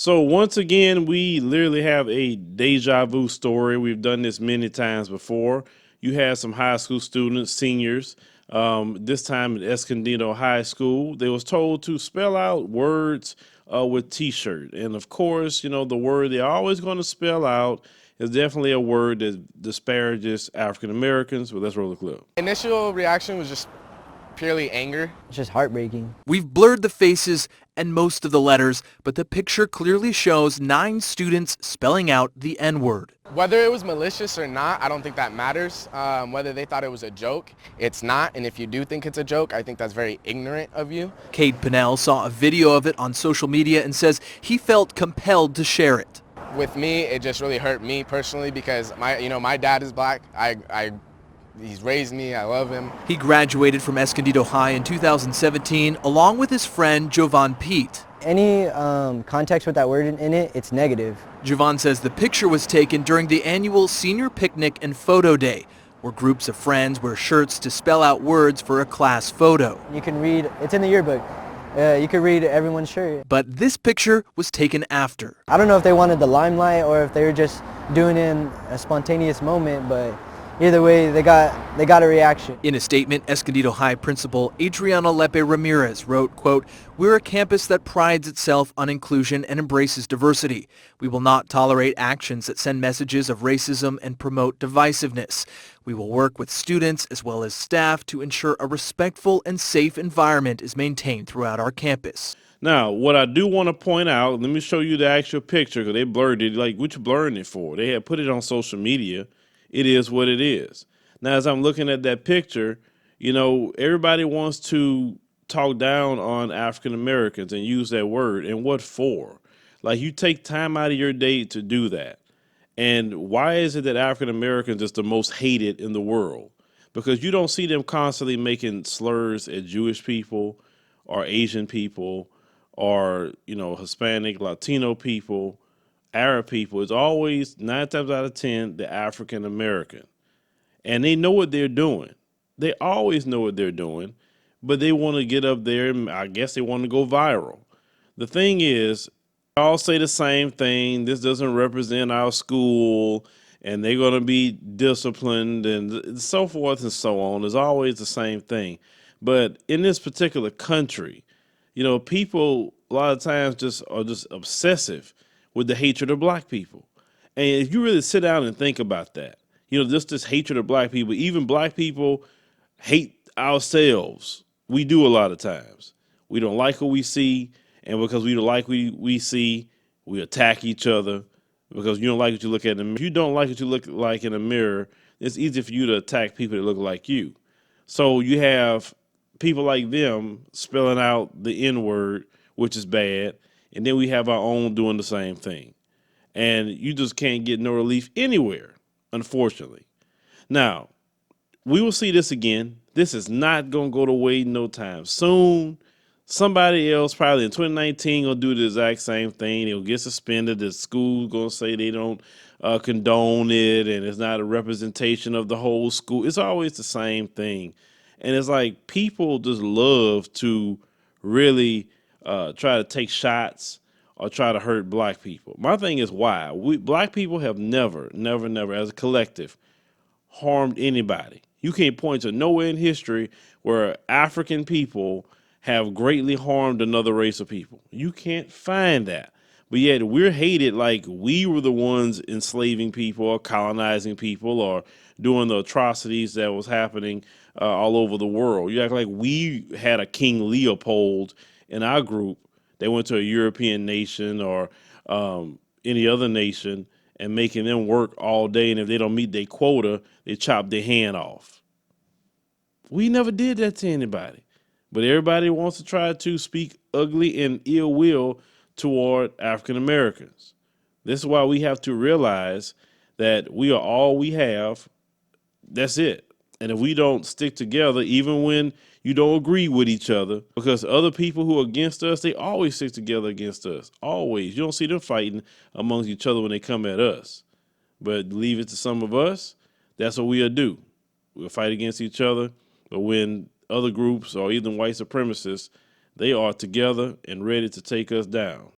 So once again, we literally have a deja vu story. We've done this many times before. You had some high school students, seniors, this time at Escondido High School. They was told to spell out words with T-shirt, and of course, you know the word they're always going to spell out is definitely a word that disparages African Americans. Well, let's roll the clip. Initial reaction was just purely anger. It's just heartbreaking. We've blurred the faces and most of the letters, but the picture clearly shows 9 students spelling out the N-word. Whether it was malicious or not, I don't think that matters. Whether they thought it was a joke, it's not. And if you do think it's a joke, I think that's very ignorant of you. Cade Pinnell saw a video of it on social media and says he felt compelled to share it. With me, it just really hurt me personally because my dad is black. He's raised me. I love him. He graduated from Escondido High in 2017 along with his friend Jovan Pete. Any context with that word in it, it's negative. Jovan says the picture was taken during the annual senior picnic and photo day, where groups of friends wear shirts to spell out words for a class photo. You can read, it's in the yearbook. You can read everyone's shirt. But this picture was taken after. I don't know if they wanted the limelight or if they were just doing it in a spontaneous moment, but either way, they got a reaction. In a statement, Escondido High principal Adriana Lepe Ramirez wrote, quote, "We're a campus that prides itself on inclusion and embraces diversity. We will not tolerate actions that send messages of racism and promote divisiveness. We will work with students as well as staff to ensure a respectful and safe environment is maintained throughout our campus." Now, what I do want to point out, let me show you the actual picture because they blurred it. Like, what you blurring it for? They had put it on social media. It is what it is. Now, as I'm looking at that picture, you know, everybody wants to talk down on African Americans and use that word. And what for? Like, you take time out of your day to do that. And why is it that African Americans is the most hated in the world? Because you don't see them constantly making slurs at Jewish people or Asian people or, you know, Hispanic, Latino people, Arab people. It's always 9 times out of 10 the African American, and they know what they're doing. They always know what they're doing, but they want to get up there, and I guess they want to go viral. The thing is, they all say the same thing. This doesn't represent our school, and they're going to be disciplined, and so forth and so on. It's always the same thing. But in this particular country, you know, people a lot of times just are just obsessive with the hatred of black people. And if you really sit down and think about that, you know, just this hatred of black people, even black people hate ourselves. We do a lot of times. We don't like what we see, and because we don't like what we see, we attack each other because you don't like what you look at in the mirror. If you don't like what you look like in a mirror, it's easy for you to attack people that look like you. So you have people like them spelling out the N-word, which is bad, and then we have our own doing the same thing. And you just can't get no relief anywhere, unfortunately. Now, we will see this again. This is not going to go away no time soon. Somebody else probably in 2019 going to do the exact same thing. They'll get suspended. The school's going to say they don't condone it and it's not a representation of the whole school. It's always the same thing. And it's like people just love to really try to take shots or try to hurt black people. My thing is why? Black people have never, as a collective, harmed anybody. You can't point to nowhere in history where African people have greatly harmed another race of people. You can't find that. But yet we're hated like we were the ones enslaving people or colonizing people or doing the atrocities that was happening all over the world. You act like we had a King Leopold in our group. They went to a European nation or any other nation and making them work all day. And if they don't meet their quota, they chop their hand off. We never did that to anybody. But everybody wants to try to speak ugly and ill will toward African Americans. This is why we have to realize that we are all we have. That's it. And if we don't stick together, even when you don't agree with each other, because other people who are against us, they always stick together against us. Always. You don't see them fighting amongst each other when they come at us. But leave it to some of us, that's what we'll do. We'll fight against each other. But when other groups or even white supremacists, they are together and ready to take us down.